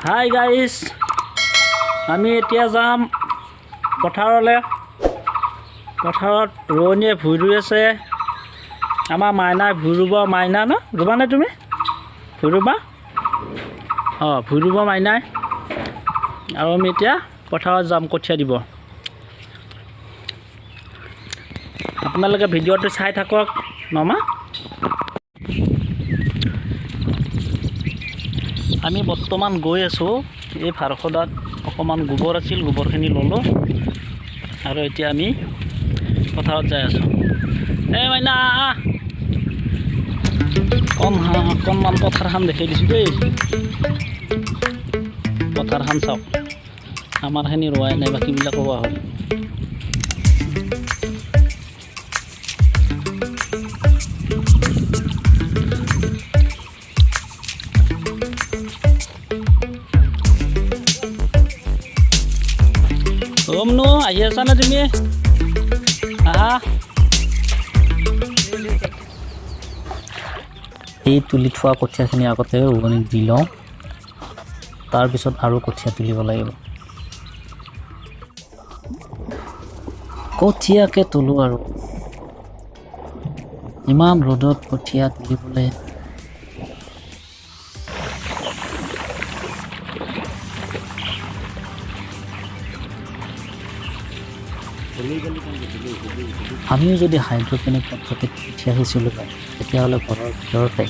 Hi guys, আমি এতিয়া যাম পথাৰলৈ। পথাৰত ৰোৱনীয়ে ভুই ৰুই আছে। আমাৰ মাইনাই ভুই ৰুব। মাইনা ন ৰুবা নে তুমি? ভুই ৰুবা? অঁ, ভুই ৰুব মাইনাই। আৰু আমি এতিয়া পথাৰত যাম কঠীয়া দিব। আপোনালোকে ভিডিঅ'টো চাই থাকক মামা। আমি বৰ্তমান গৈ আছোঁ এই ভাৰখদাত। অকণমান গোবৰ আছিল, গোবৰখিনি ল'লোঁ আৰু এতিয়া আমি পথাৰত যাই আছোঁ। এই মাইনা অকণমান পথাৰখন দেখাই দিছোঁ দেই। পথাৰখন চাওক, আমাৰখিনি ৰোৱাই নাই, বাকীবিলাক ৰোৱা হ'ল। নো আহি আছা নে তুমি? এই তুলি থোৱা কঠীয়াখিনি আগতে ৰোৱনীক দি লওঁ, তাৰপিছত আৰু কঠীয়া তুলিব লাগিব। কঠীয়াকে তোলোঁ আৰু ইমান ৰ'দত কঠীয়া তুলিবলৈ আমিও যদি হাইড্ৰপনিক পদ্ধতিত কঠীয়া সিঁচিলোঁ হয়, তেতিয়াহ'লে ঘৰৰ ভিতৰতে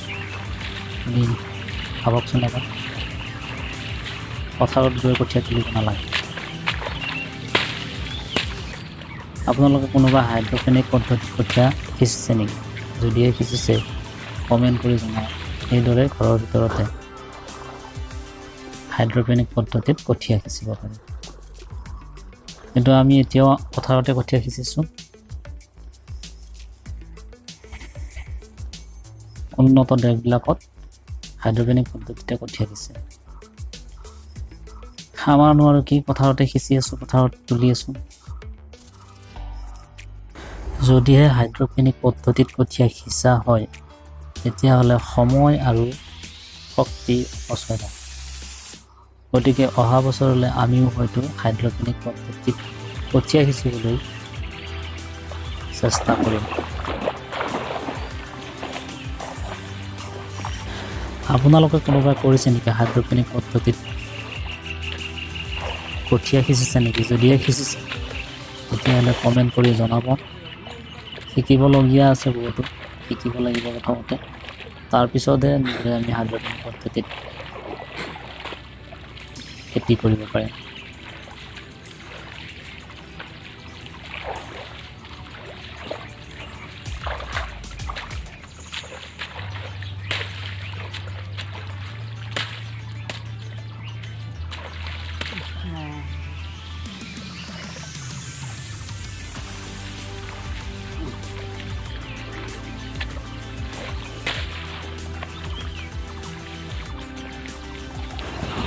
আমি ভাবকচোন এবাৰ, পথাৰত গৈ কঠীয়া তুলিব নালাগে। আপোনালোকে কোনোবা হাইড্ৰপনিক পদ্ধতিত কঠীয়া সিঁচিছে নেকি? যদিহে সিঁচিছে কমেণ্ট কৰি জনাওক। এইদৰে ঘৰৰ ভিতৰতে হাইড্ৰপনিক পদ্ধতিত কঠীয়া সিঁচিব পাৰি। কিন্তু আমি এতিয়াও পথাৰতে কঠীয়া সিঁচিছোঁ। উন্নত দেশবিলাকত হাইড্ৰপনিক পদ্ধতিতে কঠীয়া সিঁচে। আমাৰ নোৱাৰো কি, পথাৰতে সিঁচি আছোঁ, পথাৰত তুলি আছোঁ। যদিহে হাইড্ৰপনিক পদ্ধতিত কঠীয়া সিঁচা হয়, তেতিয়াহ'লে সময় আৰু শক্তি অপচয় নহয়। গতিকে অহা বছৰলৈ আমিও হয়তো হাইড্ৰপনিক পদ্ধতিত কঠীয়া সিঁচিবলৈ চেষ্টা কৰিম। আপোনালোকে কোনোবাই কৰিছে নেকি হাইড্ৰপনিক পদ্ধতিত কঠীয়া সিঁচিছে নেকি? যদিহে সিঁচিছে তেতিয়াহ'লে কমেণ্ট কৰি জনাব। শিকিবলগীয়া আছে বহুতো, শিকিব লাগিব প্ৰথমতে, তাৰপিছতহে নিজে আমি হাইড্ৰপনিক পদ্ধতিত খেতি কৰিব পাৰিম।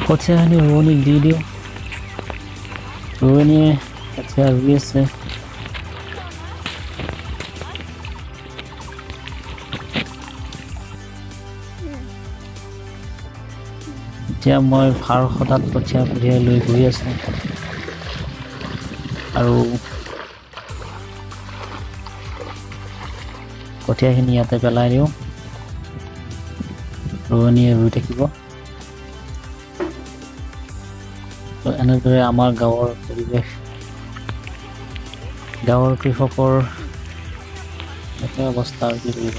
কঠীয়াখিনি ৰোৱনীক দি দিওঁ। ৰোৱনীয়ে কঠীয়া ৰুই আছে। এতিয়া মই ভাৰখদাত কঠীয়া কঢ়িয়াই লৈ গৈ আছোঁ আৰু কঠীয়াখিনি ইয়াতে পেলাই দিওঁ। ৰোৱনীয়ে ৰুই থাকিব। এনেদৰে আমাৰ গাঁৱৰ পৰিৱেশ, গাঁৱৰ কৃষকৰ একে অৱস্থা আৰু কি কৰিব।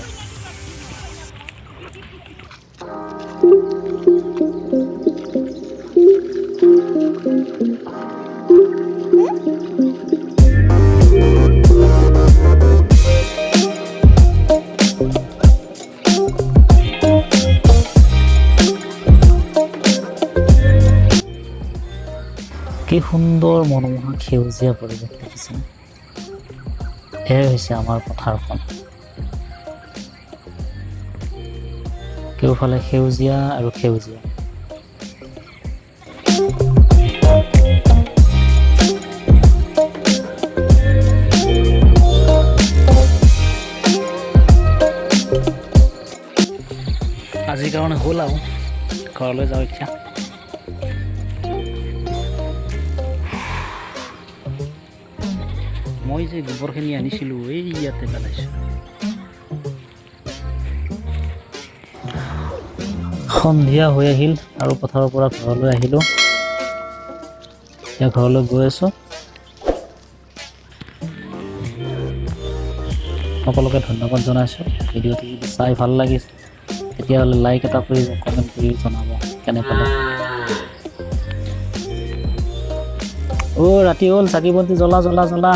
কি সুন্দৰ মনোমোহা সেউজীয়া পৰিৱেশ দেখিছেনে? এয়াই হৈছে আমাৰ পথাৰখন। কেউফালে সেউজীয়া আৰু সেউজীয়া। আজিৰ কাৰণে হ'ল আৰু ঘৰলৈ যাওঁ এতিয়া। মই যে গোবৰখিনি আনিছিলোঁ এই ইয়াতে পেলাইছোঁ। সন্ধিয়া হৈ আহিল আৰু পথাৰৰ পৰা ঘৰলৈ আহিলোঁ। এতিয়া ঘৰলৈ গৈ আছোঁ। সকলোকে ধন্যবাদ জনাইছোঁ। ভিডিঅ'টো যদি চাই ভাল লাগিছে তেতিয়াহ'লে লাইক এটা কৰি কমেণ্ট কৰি জনাব কেনে পালে। ৰাতি হ'ল, চাকি বন্তি জ্বলা জ্বলা জ্বলা।